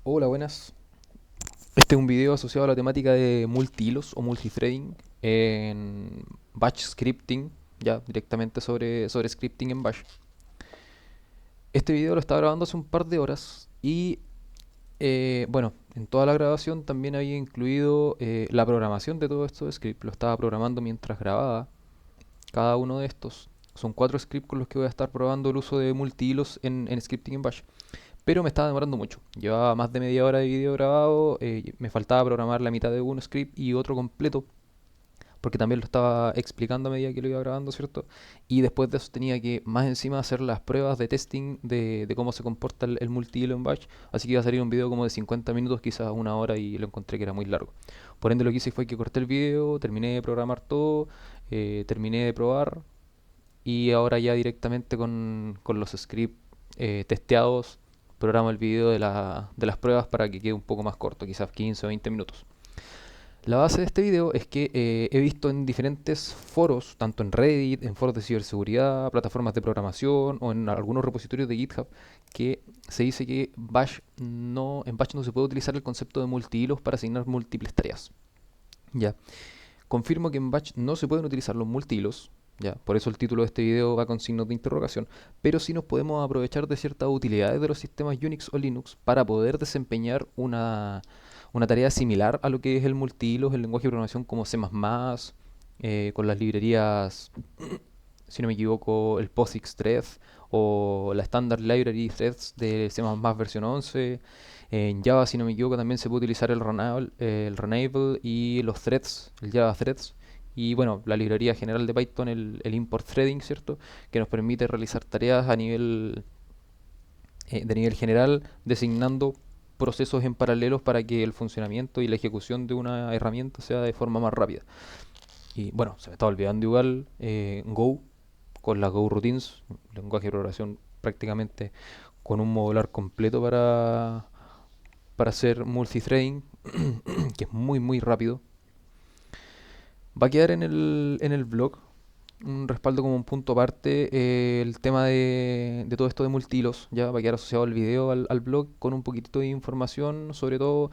Hola, buenas. Este es un video asociado a la temática de multihilos o multithreading en Bash scripting, ya directamente sobre scripting en Bash. Este video lo estaba grabando hace un par de horas y bueno, en toda la grabación también había incluido la programación de todo esto de script. Lo estaba programando mientras grababa cada uno de estos. Son cuatro scripts con los que voy a estar probando el uso de multihilos en scripting en Bash. Pero me estaba demorando mucho. Llevaba más de media hora de video grabado, me faltaba programar la mitad de un script y otro completo, porque también lo estaba explicando a medida que lo iba grabando, ¿cierto? Y después de eso tenía que más encima hacer las pruebas de testing de cómo se comporta el multihilo en Bash, así que iba a salir un video como de 50 minutos, quizás una hora, y lo encontré que era muy largo. Por ende lo que hice fue que corté el video, terminé de programar todo, terminé de probar, y ahora ya directamente con los scripts testeados, programo el video de las pruebas para que quede un poco más corto, quizás 15 o 20 minutos. La base de este video es que he visto en diferentes foros, tanto en Reddit, en foros de ciberseguridad, plataformas de programación o en algunos repositorios de GitHub, que se dice que en Bash no se puede utilizar el concepto de multihilos para asignar múltiples tareas. Ya, confirmo que en Batch no se pueden utilizar los multihilos, ya, por eso el título de este video va con signos de interrogación, pero sí nos podemos aprovechar de ciertas utilidades de los sistemas Unix o Linux para poder desempeñar una tarea similar a lo que es el multihilos, el lenguaje de programación como C++, con las librerías, si no me equivoco, el POSIX Thread o la Standard Library Threads de C++ versión 11. En Java, si no me equivoco, también se puede utilizar el Runable y los threads, el Java Threads. Y bueno, la librería general de Python, el import threading, ¿cierto? Que nos permite realizar tareas de nivel general, designando procesos en paralelos para que el funcionamiento y la ejecución de una herramienta sea de forma más rápida. Y bueno, se me estaba olvidando igual Go, con las Go Routines, lenguaje de programación prácticamente con un modular completo para hacer multithreading, que es muy rápido. Va a quedar en el blog un respaldo como un punto aparte el tema de todo esto de multihilos, ya va a quedar asociado al video, al blog, con un poquitito de información, sobre todo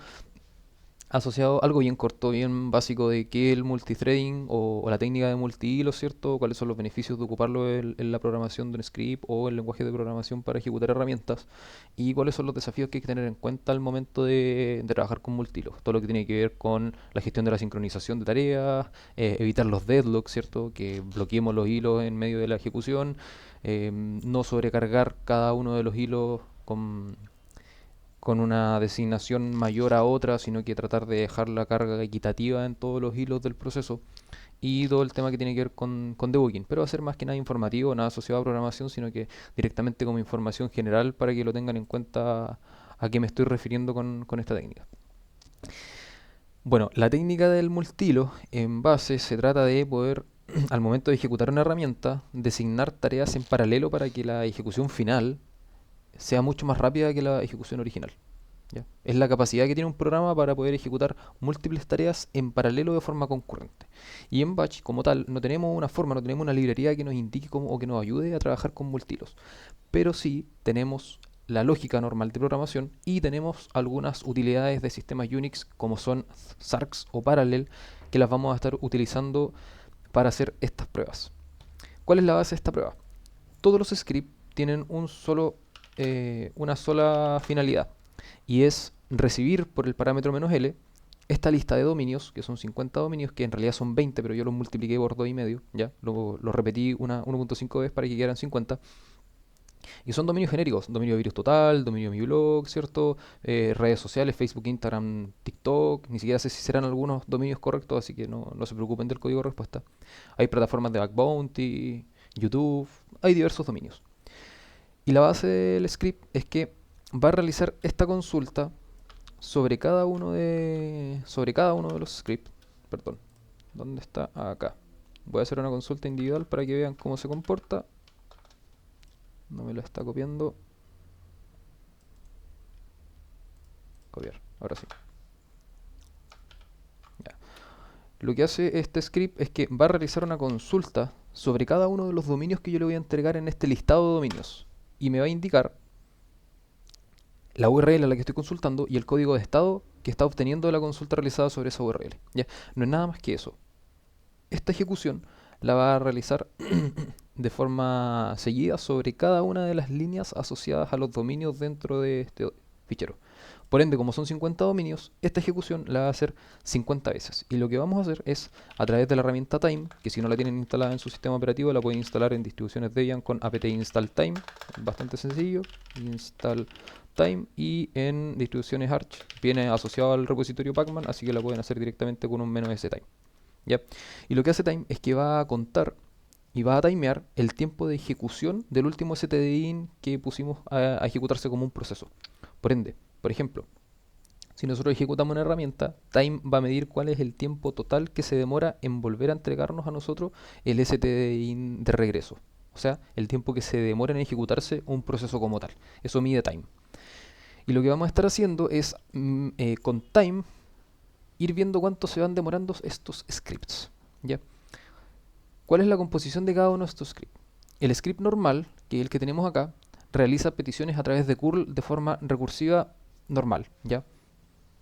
asociado algo bien corto, bien básico de qué es el multithreading o la técnica de multihilo, ¿cierto? Cuáles son los beneficios de ocuparlo en la programación de un script o el lenguaje de programación para ejecutar herramientas y cuáles son los desafíos que hay que tener en cuenta al momento de trabajar con multihilo. Todo lo que tiene que ver con la gestión de la sincronización de tareas, evitar los deadlocks, ¿cierto? Que bloqueemos los hilos en medio de la ejecución, no sobrecargar cada uno de los hilos con una designación mayor a otra, sino que tratar de dejar la carga equitativa en todos los hilos del proceso y todo el tema que tiene que ver con debugging, pero va a ser más que nada informativo, nada asociado a programación, sino que directamente como información general para que lo tengan en cuenta a qué me estoy refiriendo con esta técnica. Bueno, la técnica del multihilo en base se trata de poder, al momento de ejecutar una herramienta, designar tareas en paralelo para que la ejecución final sea mucho más rápida que la ejecución original. ¿Ya? Es la capacidad que tiene un programa para poder ejecutar múltiples tareas en paralelo de forma concurrente. Y en Batch, como tal, no tenemos una forma, no tenemos una librería que nos indique cómo, o que nos ayude a trabajar con multihilos. Pero sí tenemos la lógica normal de programación y tenemos algunas utilidades de sistemas Unix como son Sarks o Parallel que las vamos a estar utilizando para hacer estas pruebas. ¿Cuál es la base de esta prueba? Todos los scripts tienen una sola finalidad y es recibir por el parámetro "-l" esta lista de dominios, que son 50 dominios, que en realidad son 20, pero yo los multipliqué por 2,5, ¿ya? Lo repetí 1.5 veces para que quedaran 50. Y son dominios genéricos, dominio de virus total, dominio de mi blog, ¿cierto? Redes sociales, Facebook, Instagram, TikTok, ni siquiera sé si serán algunos dominios correctos, así que no se preocupen del código de respuesta. Hay plataformas de Bug Bounty, YouTube, hay diversos dominios. Y la base del script es que va a realizar esta consulta sobre cada uno de los scripts. Perdón, ¿dónde está? Acá. Voy a hacer una consulta individual para que vean cómo se comporta. No me lo está copiando. Copiar, ahora sí. Ya. Lo que hace este script es que va a realizar una consulta sobre cada uno de los dominios que yo le voy a entregar en este listado de dominios. Y me va a indicar la URL a la que estoy consultando y el código de estado que está obteniendo de la consulta realizada sobre esa URL. ¿Ya? No es nada más que eso. Esta ejecución la va a realizar de forma seguida sobre cada una de las líneas asociadas a los dominios dentro de este fichero. Por ende, como son 50 dominios, esta ejecución la va a hacer 50 veces. Y lo que vamos a hacer es, a través de la herramienta Time, que si no la tienen instalada en su sistema operativo, la pueden instalar en distribuciones Debian con apt install time, bastante sencillo, install time, y en distribuciones Arch viene asociado al repositorio Pacman, así que la pueden hacer directamente con un -time. ¿Ya? Y lo que hace Time es que va a contar y va a timear el tiempo de ejecución del último stdin que pusimos a ejecutarse como un proceso. Por ende, por ejemplo, si nosotros ejecutamos una herramienta, Time va a medir cuál es el tiempo total que se demora en volver a entregarnos a nosotros el stdin de regreso. O sea, el tiempo que se demora en ejecutarse un proceso como tal. Eso mide Time. Y lo que vamos a estar haciendo es, con Time, ir viendo cuánto se van demorando estos scripts. ¿Ya? ¿Cuál es la composición de cada uno de estos scripts? El script normal, que es el que tenemos acá, realiza peticiones a través de curl de forma recursiva normal, ¿ya?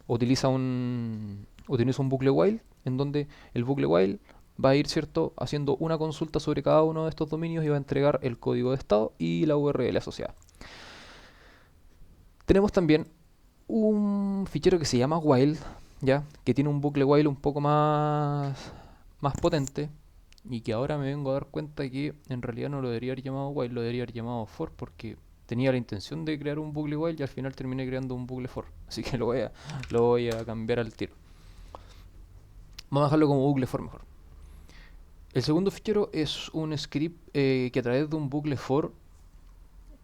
Utiliza un bucle while, en donde el bucle while va a ir, ¿cierto?, haciendo una consulta sobre cada uno de estos dominios y va a entregar el código de estado y la URL asociada. Tenemos también un fichero que se llama while, ¿ya? Que tiene un bucle while un poco más potente, y que ahora me vengo a dar cuenta que en realidad no lo debería haber llamado while, lo debería haber llamado for, porque tenía la intención de crear un bucle while y al final terminé creando un bucle for. Así que lo voy a cambiar al tiro. Vamos a dejarlo como bucle for mejor. El segundo fichero es un script que a través de un bucle for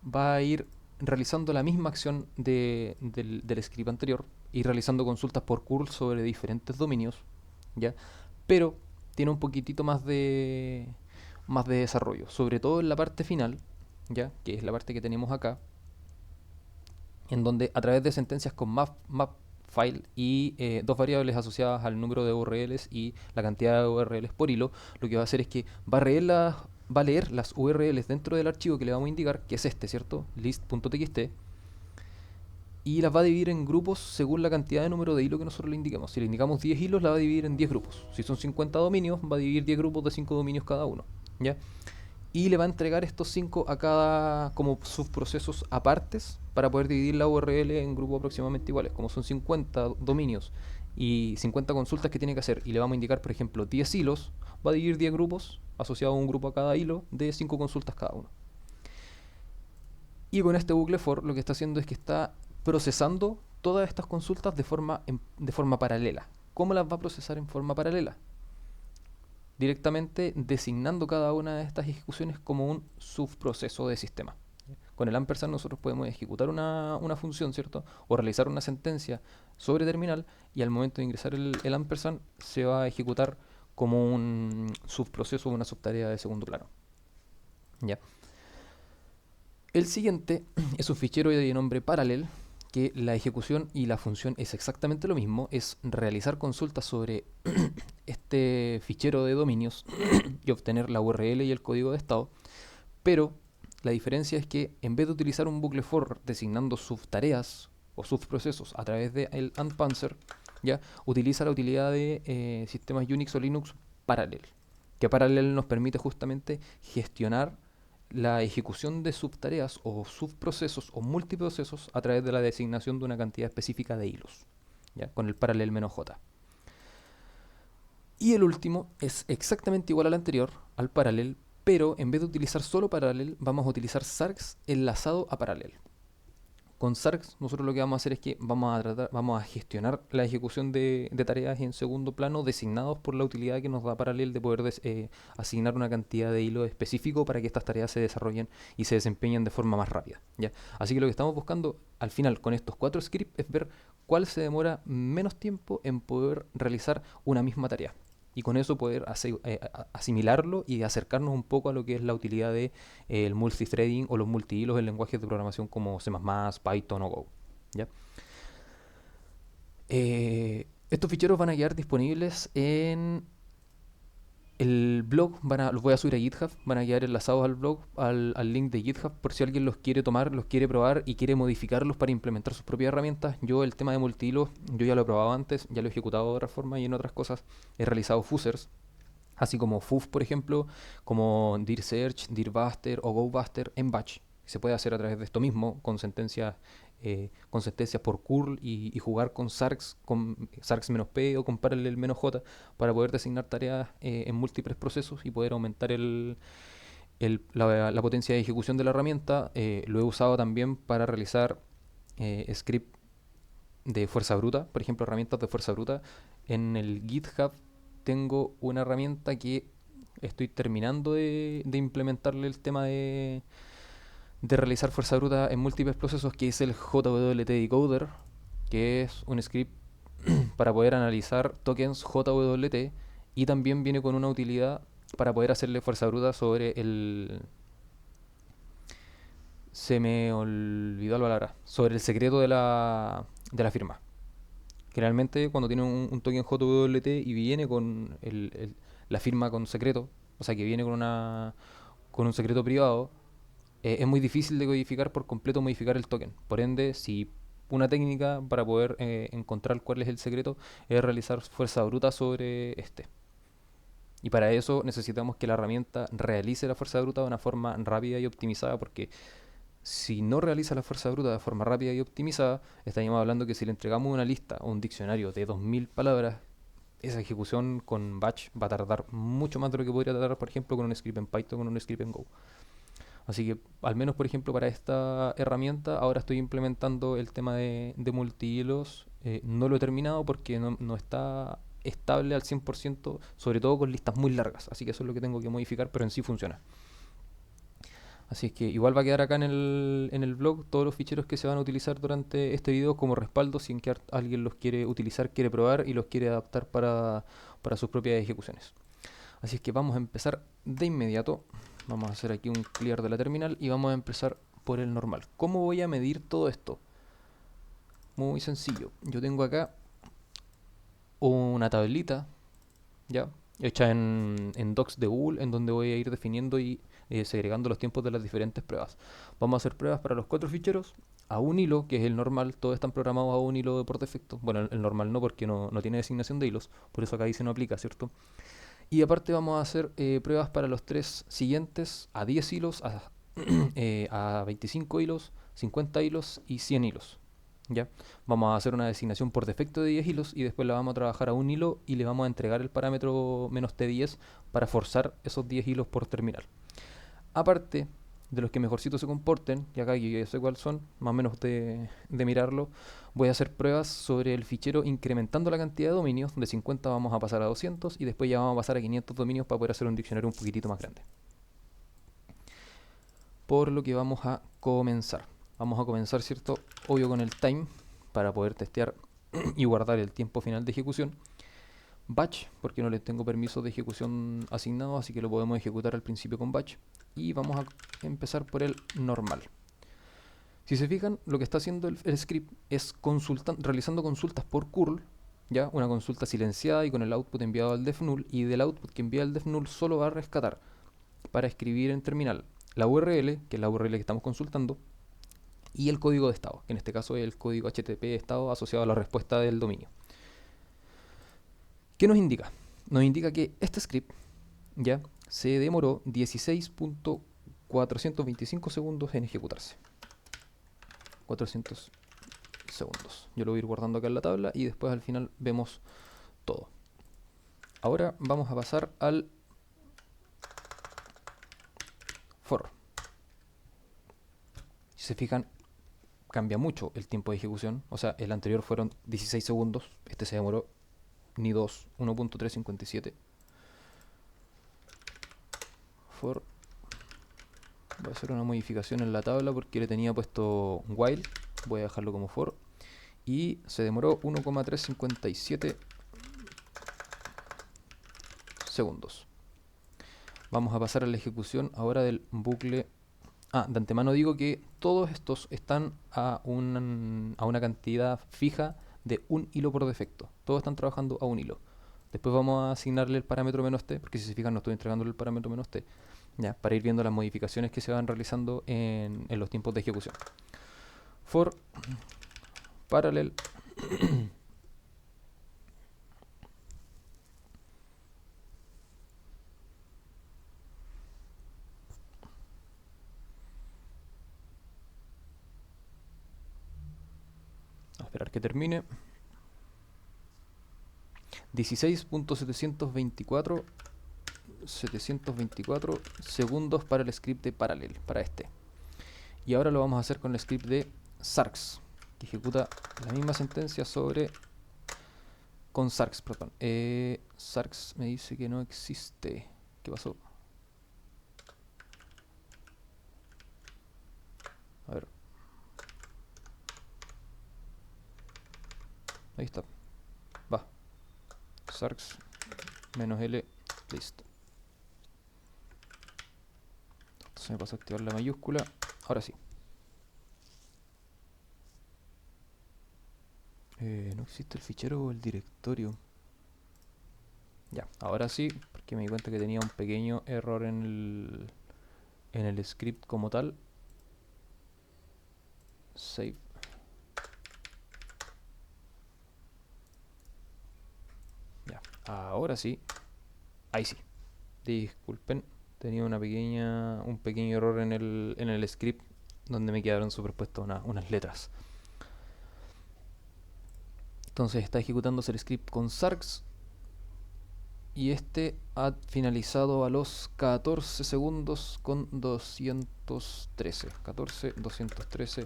va a ir realizando la misma acción del script anterior y realizando consultas por curl sobre diferentes dominios, ¿ya? Pero tiene un poquitito más de desarrollo, sobre todo en la parte final, ¿ya? Que es la parte que tenemos acá, en donde a través de sentencias con map file y dos variables asociadas al número de URLs y la cantidad de URLs por hilo, lo que va a hacer es que va a leer las URLs dentro del archivo que le vamos a indicar, que es este, ¿cierto? List.txt, y las va a dividir en grupos según la cantidad de número de hilos que nosotros le indiquemos. Si le indicamos 10 hilos, la va a dividir en 10 grupos. Si son 50 dominios, va a dividir 10 grupos de 5 dominios cada uno, ¿ya? Y le va a entregar estos 5 a cada como subprocesos apartes para poder dividir la URL en grupos aproximadamente iguales. Como son 50 dominios y 50 consultas que tiene que hacer, y le vamos a indicar, por ejemplo, 10 hilos, va a dividir 10 grupos, asociado a un grupo a cada hilo, de 5 consultas cada uno. Y con este bucle for lo que está haciendo es que está procesando todas estas consultas de forma paralela. ¿Cómo las va a procesar en forma paralela? Directamente designando cada una de estas ejecuciones como un subproceso de sistema. Con el ampersand nosotros podemos ejecutar una función, ¿cierto? O realizar una sentencia sobre terminal, y al momento de ingresar el ampersand se va a ejecutar como un subproceso o una subtarea de segundo plano. ¿Ya? El siguiente es un fichero de nombre parallel, que la ejecución y la función es exactamente lo mismo, es realizar consultas sobre este fichero de dominios y obtener la URL y el código de estado, pero la diferencia es que en vez de utilizar un bucle for designando subtareas o subprocesos a través del unpanzer, ya utiliza la utilidad de sistemas Unix o Linux Parallel, que Parallel nos permite justamente gestionar la ejecución de subtareas o subprocesos o multiprocesos a través de la designación de una cantidad específica de hilos, ¿ya? Con el parallel "-j". Y el último es exactamente igual al anterior, al parallel, pero en vez de utilizar solo parallel, vamos a utilizar sargs enlazado a parallel. Con sargs nosotros lo que vamos a hacer es que vamos a gestionar la ejecución de tareas en segundo plano designados por la utilidad que nos da Parallel de poder asignar una cantidad de hilo específico para que estas tareas se desarrollen y se desempeñen de forma más rápida, ¿ya? Así que lo que estamos buscando al final con estos 4 scripts es ver cuál se demora menos tiempo en poder realizar una misma tarea, y con eso poder asimilarlo y acercarnos un poco a lo que es la utilidad de el multithreading o los multihilos en lenguajes de programación como C++, Python o Go, ¿ya? Estos ficheros van a quedar disponibles en El blog los voy a subir a GitHub, van a quedar enlazados al blog, al link de GitHub, por si alguien los quiere tomar, los quiere probar y quiere modificarlos para implementar sus propias herramientas. Yo el tema de multihilos, yo ya lo he probado antes, ya lo he ejecutado de otra forma y en otras cosas he realizado fuzzers, así como FUF, por ejemplo, como dir search, dir buster o go buster en batch. Se puede hacer a través de esto mismo, con sentencias por curl y jugar con sarx -p o con parallel -j para poder designar tareas en múltiples procesos y poder aumentar la potencia de ejecución de la herramienta. Lo he usado también para realizar script de fuerza bruta, por ejemplo, herramientas de fuerza bruta. En el GitHub tengo una herramienta que estoy terminando de implementarle el tema de realizar fuerza bruta en múltiples procesos, que es el JWT Decoder, que es un script para poder analizar tokens JWT y también viene con una utilidad para poder hacerle fuerza bruta sobre el... Se me olvidó la palabra. Sobre el secreto de la firma. Generalmente cuando tiene un token JWT y viene con la firma con secreto, o sea que viene con un secreto privado, es muy difícil de codificar por completo, modificar el token. Por ende, si una técnica para poder encontrar cuál es el secreto es realizar fuerza bruta sobre este. Y para eso necesitamos que la herramienta realice la fuerza bruta de una forma rápida y optimizada, porque si no realiza la fuerza bruta de forma rápida y optimizada, estaríamos hablando que si le entregamos una lista o un diccionario de 2000 palabras, esa ejecución con batch va a tardar mucho más de lo que podría tardar, por ejemplo, con un script en Python o con un script en Go. Así que, al menos por ejemplo para esta herramienta, ahora estoy implementando el tema de multihilos. No lo he terminado porque no está estable al 100%, sobre todo con listas muy largas. Así que eso es lo que tengo que modificar, pero en sí funciona. Así es que igual va a quedar acá en el blog todos los ficheros que se van a utilizar durante este video como respaldo si en que alguien los quiere utilizar, quiere probar y los quiere adaptar para sus propias ejecuciones. Así es que vamos a empezar de inmediato. Vamos a hacer aquí un clear de la terminal y vamos a empezar por el normal. ¿Cómo voy a medir todo esto? Muy sencillo. Yo tengo acá una tablita, ya, hecha en docs de Google, en donde voy a ir definiendo y segregando los tiempos de las diferentes pruebas. Vamos a hacer pruebas para los 4 ficheros a un hilo, que es el normal. Todos están programados a un hilo por defecto. Bueno, el normal no, porque no tiene designación de hilos, por eso acá dice no aplica, ¿cierto? Y aparte vamos a hacer pruebas para los 3 siguientes a 10 hilos, a 25 hilos, 50 hilos y 100 hilos. ¿Ya? Vamos a hacer una designación por defecto de 10 hilos y después la vamos a trabajar a un hilo y le vamos a entregar el parámetro menos T10 para forzar esos 10 hilos por terminal. Aparte de los que mejorcito se comporten, y acá yo ya sé cuáles son, más o menos de mirarlo, voy a hacer pruebas sobre el fichero incrementando la cantidad de dominios. De 50 vamos a pasar a 200 y después ya vamos a pasar a 500 dominios para poder hacer un diccionario un poquitito más grande. Por lo que vamos a comenzar. Vamos a comenzar, ¿cierto? Obvio con el time para poder testear y guardar el tiempo final de ejecución. Batch, porque no le tengo permiso de ejecución asignado, así que lo podemos ejecutar al principio con batch. Y vamos a empezar por el normal. Si se fijan, lo que está haciendo el script es realizando consultas por curl, ya una consulta silenciada y con el output enviado al def null, y del output que envía el def null solo va a rescatar para escribir en terminal la URL, que es la URL que estamos consultando, y el código de estado, que en este caso es el código HTTP de estado asociado a la respuesta del dominio. ¿Qué nos indica? Nos indica que este script ya se demoró 16.425 segundos en ejecutarse. 400 segundos. Yo lo voy a ir guardando acá en la tabla y después al final vemos todo. Ahora vamos a pasar al for. Si se fijan, cambia mucho el tiempo de ejecución. O sea, el anterior fueron 16 segundos. Este se demoró ni 2, 1.357. For. Voy a hacer una modificación en la tabla porque le tenía puesto while. Voy a dejarlo como for. Y se demoró 1.357 segundos. Vamos a pasar a la ejecución ahora del bucle. De antemano digo que todos estos están a una cantidad fija de un hilo por defecto. Todos están trabajando a un hilo. Después vamos a asignarle el parámetro "-t", porque si se fijan no estoy entregándole el parámetro "-t", ya, para ir viendo las modificaciones que se van realizando en los tiempos de ejecución. For parallel a esperar que termine. 16.724 segundos para el script de parallel, para este. Y ahora lo vamos a hacer con el script de sarx, que ejecuta la misma sentencia con sarx, perdón. Sarx me dice que no existe. ¿Qué pasó? A ver. Ahí está. Va. Sarx -l, listo. Entonces me paso a activar la mayúscula. Ahora sí. No existe el fichero o el directorio. Ya, ahora sí, porque me di cuenta que tenía un pequeño error en el script como tal. Save. Ya, ahora sí. Ahí sí. Disculpen, tenía un pequeño error en el script donde me quedaron superpuestas unas letras. Entonces está ejecutándose el script con sarx y este ha finalizado a los 14 segundos con 213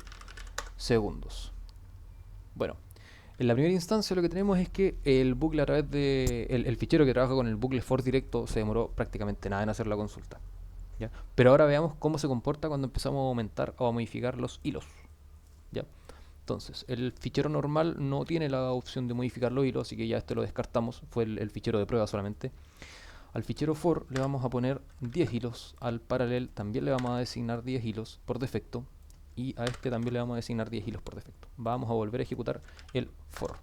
segundos. Bueno, en la primera instancia lo que tenemos es que el bucle a través de el fichero que trabaja con el bucle for directo se demoró prácticamente nada en hacer la consulta, ¿ya? Pero ahora veamos cómo se comporta cuando empezamos a aumentar o a modificar los hilos, ¿ya? Entonces, el fichero normal no tiene la opción de modificar los hilos, así que ya este lo descartamos, fue el fichero de prueba solamente. Al fichero for le vamos a poner 10 hilos, al parallel también le vamos a designar 10 hilos por defecto, y a este también le vamos a designar 10 hilos por defecto. Vamos a volver a ejecutar el for.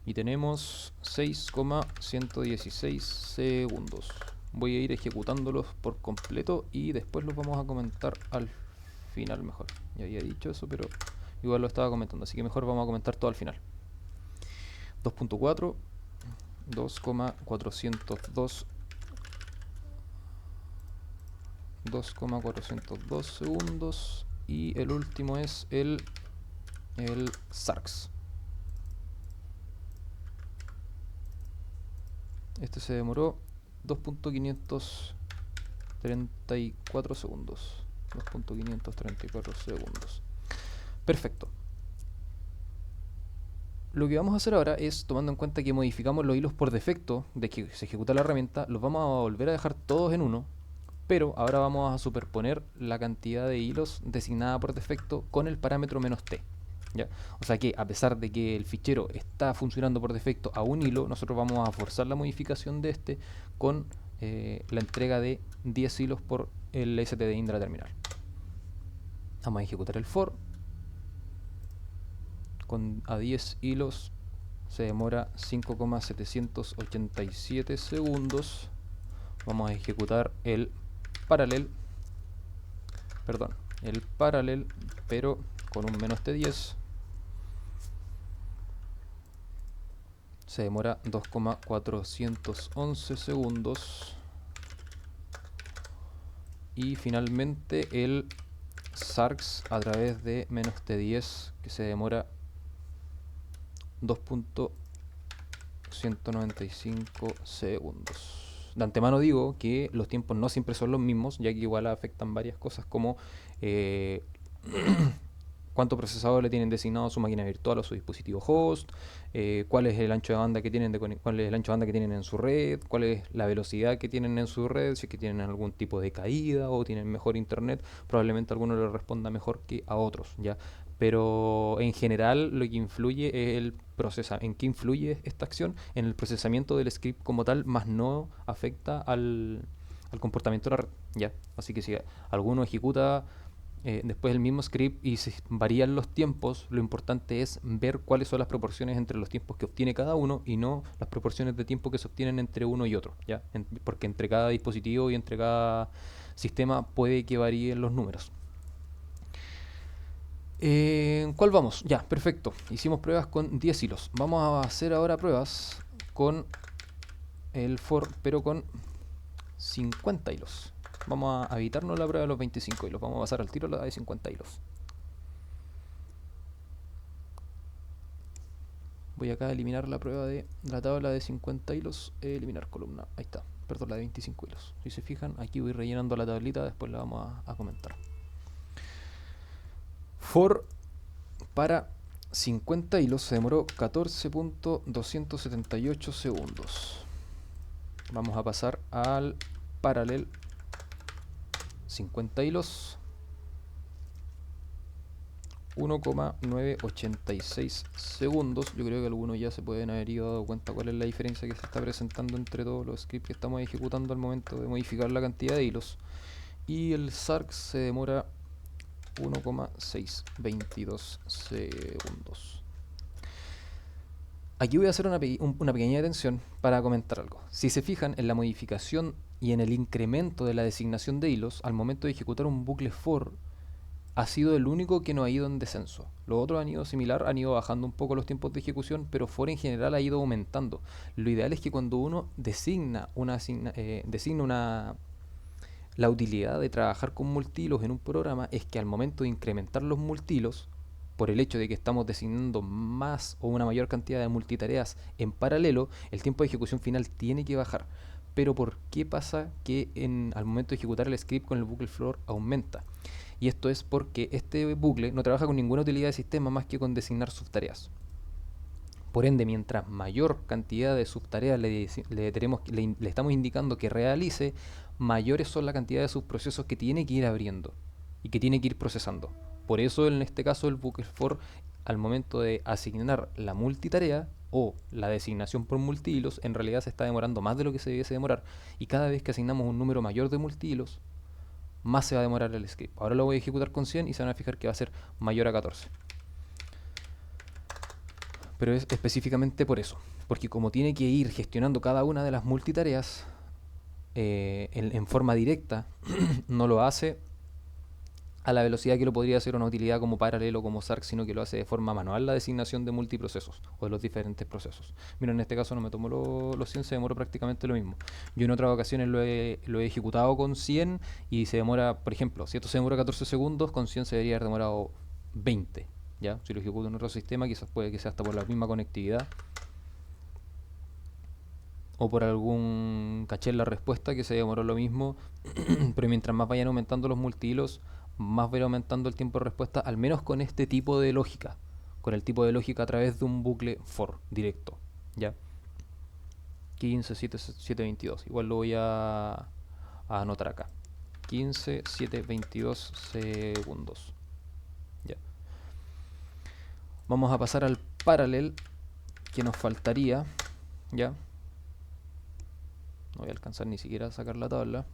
Y tenemos 6,116 segundos. Voy a ir ejecutándolos por completo y después los vamos a comentar al final mejor. Ya había dicho eso, pero igual lo estaba comentando, así que mejor vamos a comentar todo al final. 2.4, 2,402 segundos, y el último es el sarx. Este se demoró 2.534 segundos. 2.534 segundos. Perfecto. Lo que vamos a hacer ahora es, tomando en cuenta que modificamos los hilos por defecto de que se ejecuta la herramienta, los vamos a volver a dejar todos en uno, pero ahora vamos a superponer la cantidad de hilos designada por defecto con el parámetro "-t. ¿Ya? O sea que a pesar de que el fichero está funcionando por defecto a un hilo, nosotros vamos a forzar la modificación de este con la entrega de 10 hilos por el std Indra terminal. Vamos a ejecutar el for. A 10 hilos se demora 5,787 segundos. Vamos a ejecutar el parallel, pero con un -t10. Se demora 2,411 segundos. Y finalmente el sarx a través de -t10, que se demora 2.195 segundos. De antemano digo que los tiempos no siempre son los mismos, ya que igual afectan varias cosas como cuánto procesador le tienen designado a su máquina virtual o su dispositivo host, cuál es el ancho de banda que tienen en su red, cuál es la velocidad que tienen en su red, si es que tienen algún tipo de caída o tienen mejor internet. Probablemente a algunos les responda mejor que a otros, ¿ya? Pero en general lo que influye es ¿en qué influye esta acción? En el procesamiento del script como tal, más no afecta al comportamiento de la red, ¿ya? Así que si alguno ejecuta después el mismo script y si varían los tiempos, lo importante es ver cuáles son las proporciones entre los tiempos que obtiene cada uno y no las proporciones de tiempo que se obtienen entre uno y otro, ¿ya? Porque entre cada dispositivo y entre cada sistema puede que varíen los números. ¿Cuál vamos? Ya, perfecto. Hicimos pruebas con 10 hilos. Vamos a hacer ahora pruebas con el for, pero con 50 hilos. Vamos a evitarnos la prueba de los 25 hilos. Vamos a pasar al tiro la de 50 hilos. Voy acá a eliminar la prueba de la tabla de 50 hilos. Eliminar columna. Ahí está. Perdón, la de 25 hilos. Si se fijan, aquí voy rellenando la tablita. Después la vamos a comentar. For para 50 hilos se demoró 14.278 segundos. Vamos a pasar al paralel 50 hilos. 1,986 segundos. Yo creo que algunos ya se pueden haber ido dado cuenta cuál es la diferencia que se está presentando entre todos los scripts que estamos ejecutando al momento de modificar la cantidad de hilos. Y el SARC se demora 1,622 segundos. Aquí voy a hacer una pequeña detención para comentar algo. Si se fijan en la modificación y en el incremento de la designación de hilos, al momento de ejecutar un bucle for, ha sido el único que no ha ido en descenso. Los otros han ido similar, han ido bajando un poco los tiempos de ejecución, pero for en general ha ido aumentando. Lo ideal es que cuando uno designa la utilidad de trabajar con multihilos en un programa es que al momento de incrementar los multihilos, por el hecho de que estamos designando más o una mayor cantidad de multitareas en paralelo, el tiempo de ejecución final tiene que bajar. Pero ¿por qué pasa que al momento de ejecutar el script con el bucle for aumenta? Y esto es porque este bucle no trabaja con ninguna utilidad de sistema más que con designar subtareas. Por ende, mientras mayor cantidad de subtareas le estamos indicando que realice, mayores son la cantidad de subprocesos que tiene que ir abriendo y que tiene que ir procesando. Por eso, en este caso, el bucle for, al momento de asignar la multitarea o la designación por multihilos, en realidad se está demorando más de lo que se debiese demorar. Y cada vez que asignamos un número mayor de multihilos, más se va a demorar el script. Ahora lo voy a ejecutar con 100 y se van a fijar que va a ser mayor a 14. Pero es específicamente por eso, porque como tiene que ir gestionando cada una de las multitareas en forma directa, no lo hace a la velocidad que lo podría hacer una utilidad como paralelo, como SARC, sino que lo hace de forma manual la designación de multiprocesos o de los diferentes procesos. Mira, en este caso no me tomó los 100, se demoró prácticamente lo mismo. Yo en otras ocasiones lo he ejecutado con 100 y se demora, por ejemplo, si esto se demora 14 segundos, con 100 se debería haber demorado 20. ¿Ya? Si lo ejecuto en otro sistema, quizás puede que sea hasta por la misma conectividad o por algún caché en la respuesta que se demoró lo mismo, pero mientras más vayan aumentando los multihilos, más va a ir aumentando el tiempo de respuesta, al menos con este tipo de lógica, con el tipo de lógica a través de un bucle for directo, ¿ya? 15, 7, 7, 22, igual lo voy a anotar acá, 15, 7, 22 segundos, ¿ya? Vamos a pasar al paralel que nos faltaría, ¿ya? No voy a alcanzar ni siquiera a sacar la tabla.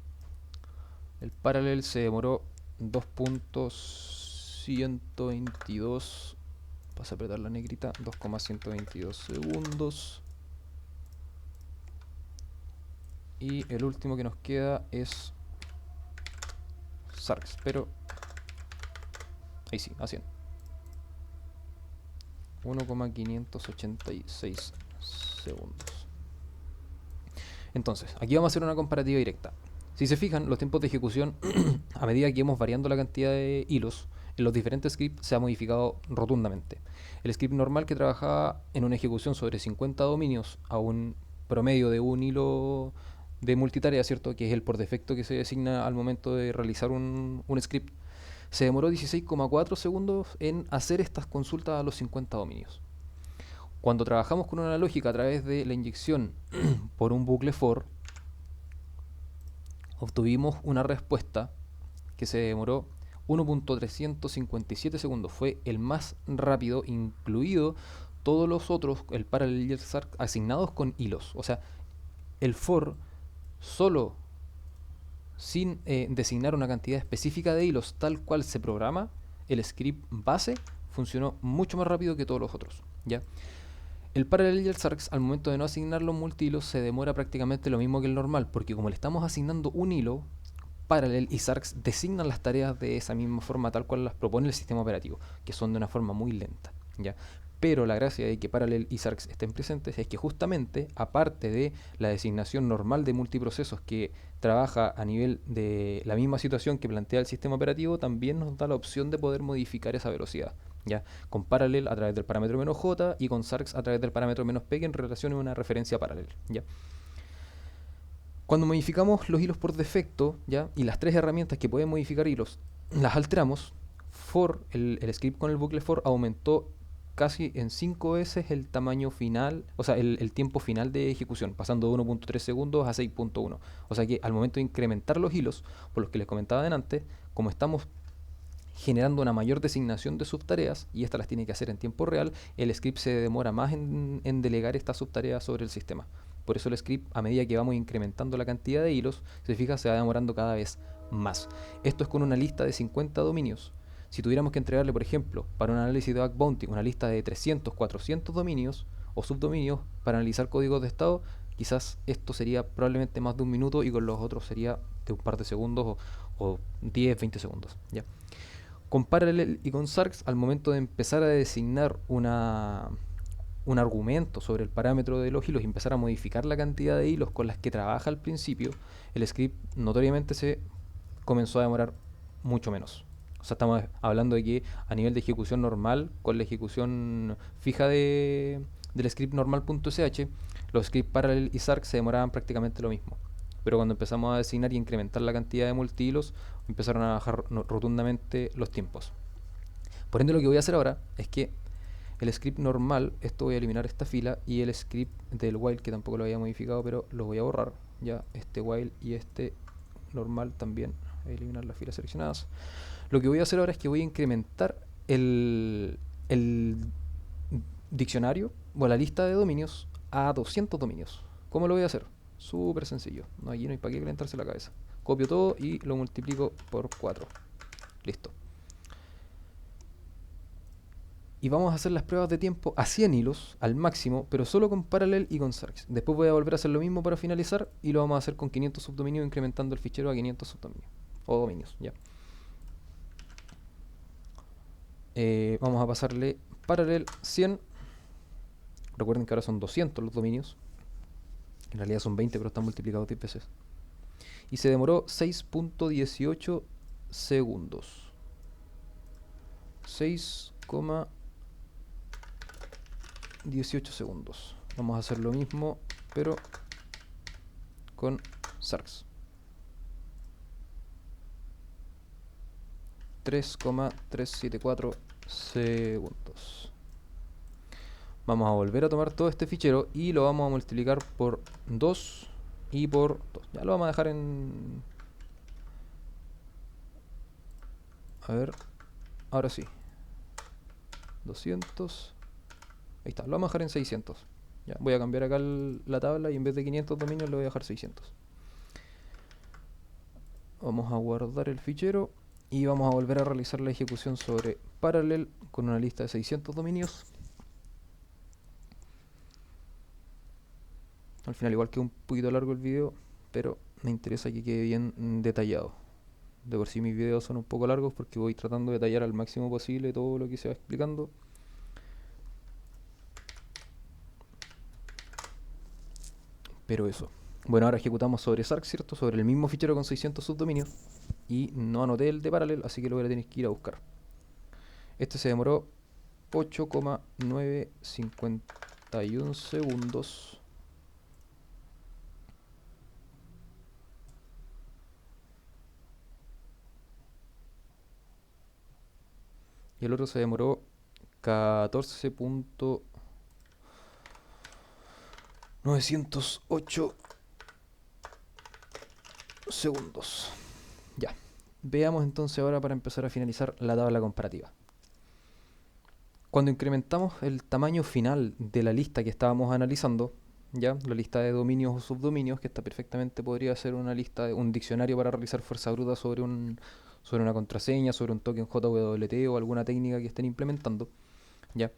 El paralel se demoró 2.122. Vas a apretar la negrita. 2,122 segundos. Y el último que nos queda es SARCS, pero ahí sí, a 100. 1,586 segundos. Entonces, aquí vamos a hacer una comparativa directa. Si se fijan, los tiempos de ejecución, a medida que vamos variando la cantidad de hilos, en los diferentes scripts se ha modificado rotundamente. El script normal que trabajaba en una ejecución sobre 50 dominios a un promedio de un hilo de multitarea, ¿cierto? Que es el por defecto que se designa al momento de realizar un script, se demoró 16,4 segundos en hacer estas consultas a los 50 dominios. Cuando trabajamos con una lógica a través de la inyección por un bucle for, obtuvimos una respuesta que se demoró 1.357 segundos. Fue el más rápido, incluido todos los otros, el parallel y el SARC, asignados con hilos. O sea, el for solo sin designar una cantidad específica de hilos tal cual se programa, el script base funcionó mucho más rápido que todos los otros, ¿ya? El Parallel y el SARX, al momento de no asignar los multihilos, se demora prácticamente lo mismo que el normal, porque como le estamos asignando un hilo, Parallel y SARX designan las tareas de esa misma forma tal cual las propone el sistema operativo, que son de una forma muy lenta, ¿ya? Pero la gracia de que Parallel y SARX estén presentes es que justamente, aparte de la designación normal de multiprocesos que trabaja a nivel de la misma situación que plantea el sistema operativo, también nos da la opción de poder modificar esa velocidad, ¿ya? Con Parallel a través del parámetro "-j" y con SARX a través del parámetro "-p", que en relación a una referencia Parallel, ¿ya? Cuando modificamos los hilos por defecto, ¿ya? Y las tres herramientas que pueden modificar hilos las alteramos, el script con el bucle for aumentó casi en 5 veces el tamaño final, o sea, el tiempo final de ejecución, pasando de 1.3 segundos a 6.1. O sea que al momento de incrementar los hilos, por los que les comentaba antes, como estamos generando una mayor designación de subtareas, y estas las tiene que hacer en tiempo real, el script se demora más en delegar estas subtareas sobre el sistema. Por eso el script, a medida que vamos incrementando la cantidad de hilos, se fija, se va demorando cada vez más. Esto es con una lista de 50 dominios. Si tuviéramos que entregarle, por ejemplo, para un análisis de bug bounty, una lista de 300, 400 dominios o subdominios para analizar códigos de estado, quizás esto sería probablemente más de un minuto, y con los otros sería de un par de segundos o 10, 20 segundos, ¿ya? Con Parallel y con SARX, al momento de empezar a designar un argumento sobre el parámetro de los hilos y empezar a modificar la cantidad de hilos con las que trabaja al principio, el script notoriamente se comenzó a demorar mucho menos. O sea, estamos hablando de que a nivel de ejecución normal, con la ejecución fija del script normal.sh, los scripts Parallel y SARX se demoraban prácticamente lo mismo. Pero cuando empezamos a designar y incrementar la cantidad de multihilos, empezaron a bajar rotundamente los tiempos. Por ende, lo que voy a hacer ahora es que el script normal, esto voy a eliminar esta fila, y el script del while, que tampoco lo había modificado, pero lo voy a borrar, ya, este while y este normal también, voy a eliminar las filas seleccionadas. Lo que voy a hacer ahora es que voy a incrementar el diccionario o la lista de dominios a 200 dominios. ¿Cómo lo voy a hacer? Súper sencillo, no, aquí no hay para qué calentarse la cabeza. Copio todo y lo multiplico por 4. Listo. Y vamos a hacer las pruebas de tiempo a 100 hilos al máximo, pero solo con Parallel y con SARX. Después voy a volver a hacer lo mismo para finalizar, y lo vamos a hacer con 500 subdominios, incrementando el fichero a 500 subdominios o dominios, ya. Vamos a pasarle Parallel 100. Recuerden que ahora son 200 los dominios. En realidad son 20, pero están multiplicados 10 veces. Y se demoró 6.18 segundos. 6,18 segundos. Vamos a hacer lo mismo, pero con SARX. 3,374 segundos. Vamos a volver a tomar todo este fichero y lo vamos a multiplicar por 2 y por 2. Ya lo vamos a dejar en... A ver, ahora sí. 200. Ahí está, lo vamos a dejar en 600. Ya, voy a cambiar acá la tabla, y en vez de 500 dominios le voy a dejar 600. Vamos a guardar el fichero y vamos a volver a realizar la ejecución sobre Parallel con una lista de 600 dominios. Al final igual que un poquito largo el video, pero me interesa que quede bien detallado. De por sí mis videos son un poco largos porque voy tratando de detallar al máximo posible todo lo que se va explicando. Pero eso. Bueno, ahora ejecutamos sobre SARX, ¿cierto? Sobre el mismo fichero con 600 subdominios. Y no anoté el de Parallel, así que lo voy a tener que ir a buscar. Este se demoró 8,951 segundos. Y el otro se demoró 14,908 segundos. Ya. Veamos entonces ahora, para empezar a finalizar, la tabla comparativa. Cuando incrementamos el tamaño final de la lista que estábamos analizando, ya, la lista de dominios o subdominios, que esta perfectamente podría ser una lista, un diccionario para realizar fuerza bruta sobre una contraseña, sobre un token JWT o alguna técnica que estén implementando, ya.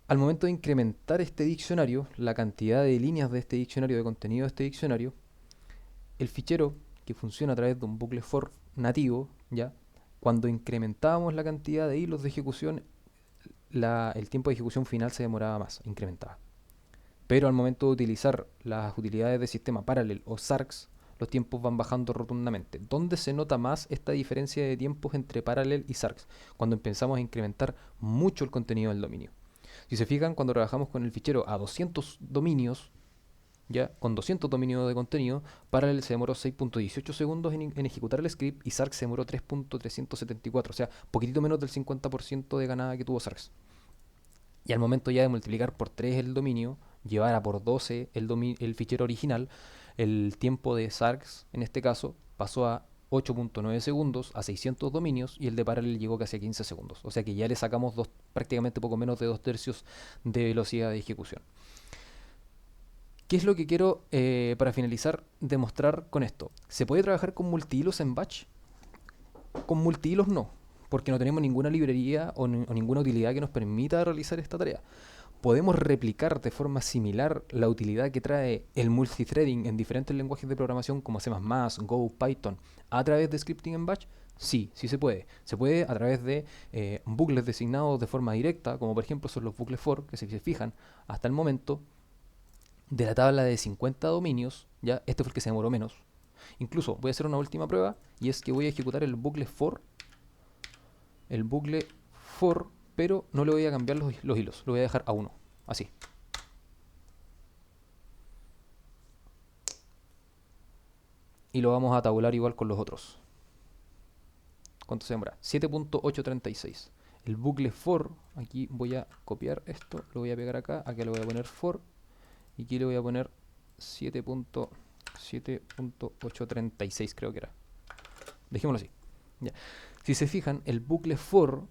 Al momento de incrementar este diccionario, la cantidad de líneas de este diccionario, de contenido de este diccionario, el fichero que funciona a través de un bucle for nativo, ya, cuando incrementábamos la cantidad de hilos de ejecución, el tiempo de ejecución final se demoraba más, incrementaba. Pero al momento de utilizar las utilidades de sistema Parallel o SARCs, los tiempos van bajando rotundamente. ¿Dónde se nota más esta diferencia de tiempos entre Parallel y SARCs? Cuando empezamos a incrementar mucho el contenido del dominio. Si se fijan, cuando trabajamos con el fichero a 200 dominios, ya con 200 dominios de contenido, Parallel se demoró 6.18 segundos en ejecutar el script y SARCs se demoró 3.374, o sea, poquitito menos del 50% de ganada que tuvo SARCs. Y al momento ya de multiplicar por 3 el dominio, llevar a por 12 el fichero original, el tiempo de SARCs en este caso pasó a 8.9 segundos a 600 dominios y el de Parallel llegó casi a 15 segundos. O sea que ya le sacamos prácticamente poco menos de 2 tercios de velocidad de ejecución. ¿Qué es lo que quiero, para finalizar, demostrar con esto? ¿Se puede trabajar con multihilos en batch? Con multihilos no, porque no tenemos ninguna librería o ninguna utilidad que nos permita realizar esta tarea. Podemos replicar de forma similar la utilidad que trae el multithreading en diferentes lenguajes de programación como C++, Go, Python, a través de scripting en batch. Sí, sí se puede. Se puede a través de bucles designados de forma directa, como por ejemplo son los bucles for, que si se fijan, hasta el momento, de la tabla de 50 dominios, ya este fue el que se demoró menos. Incluso voy a hacer una última prueba y es que voy a ejecutar el bucle for, pero no le voy a cambiar los hilos, lo voy a dejar a 1, así. Y lo vamos a tabular igual con los otros. ¿Cuánto se demora? 7.836. El bucle for, aquí voy a copiar esto, lo voy a pegar acá le voy a poner for, y aquí le voy a poner 7.836 creo que era. Dejémoslo así. Ya. Si se fijan, el bucle for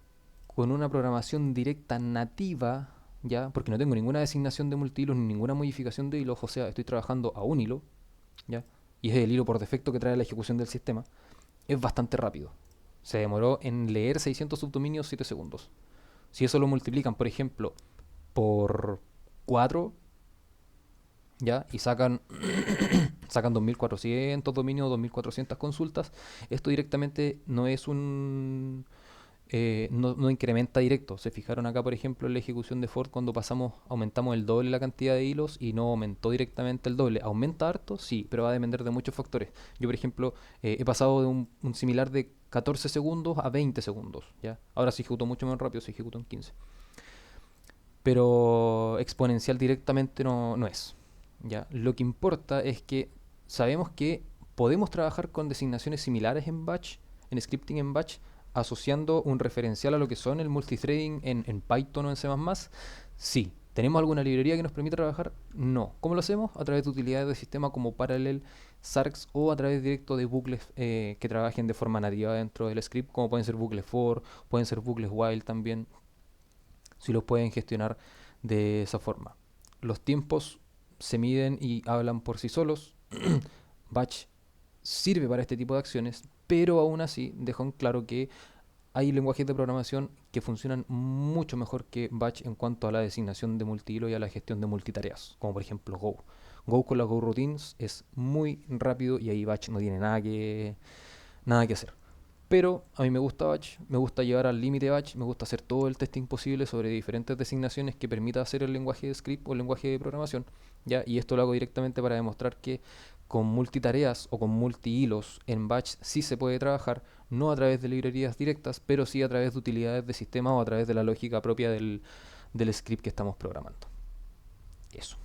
con una programación directa nativa, ya, porque no tengo ninguna designación de multihilos ni ninguna modificación de hilos, o sea, estoy trabajando a un hilo, ya, y es el hilo por defecto que trae la ejecución del sistema, es bastante rápido. Se demoró en leer 600 subdominios 7 segundos. Si eso lo multiplican, por ejemplo, por 4, ya, y sacan 2400 dominios, 2400 consultas, esto directamente no es no incrementa directo. Se fijaron acá, por ejemplo, en la ejecución de for cuando aumentamos el doble la cantidad de hilos y no aumentó directamente el doble. ¿Aumenta harto? Sí, pero va a depender de muchos factores. Yo, por ejemplo, he pasado de un similar de 14 segundos a 20 segundos, ¿ya? Ahora se ejecutó mucho más rápido, se ejecutó en 15. Pero exponencial directamente no es, ¿ya? Lo que importa es que sabemos que podemos trabajar con designaciones similares en batch, en scripting en batch, asociando un referencial a lo que son el multithreading en Python o en C++. Sí. ¿Tenemos alguna librería que nos permita trabajar? No. ¿Cómo lo hacemos? A través de utilidades de sistema como Parallel, SARCs o a través directo de bucles que trabajen de forma nativa dentro del script, como pueden ser bucles for, pueden ser bucles while también, si los pueden gestionar de esa forma. Los tiempos se miden y hablan por sí solos. Batch sirve para este tipo de acciones, pero aún así dejo en claro que hay lenguajes de programación que funcionan mucho mejor que Batch en cuanto a la designación de multihilo y a la gestión de multitareas, como por ejemplo Go. Go con las Go Routines es muy rápido y ahí Batch no tiene nada que hacer. Pero a mí me gusta Batch, me gusta llevar al límite Batch, me gusta hacer todo el testing posible sobre diferentes designaciones que permita hacer el lenguaje de script o el lenguaje de programación, ¿ya? Y esto lo hago directamente para demostrar que con multitareas o con multihilos en Batch sí se puede trabajar, no a través de librerías directas, pero sí a través de utilidades de sistema o a través de la lógica propia del script que estamos programando. Eso.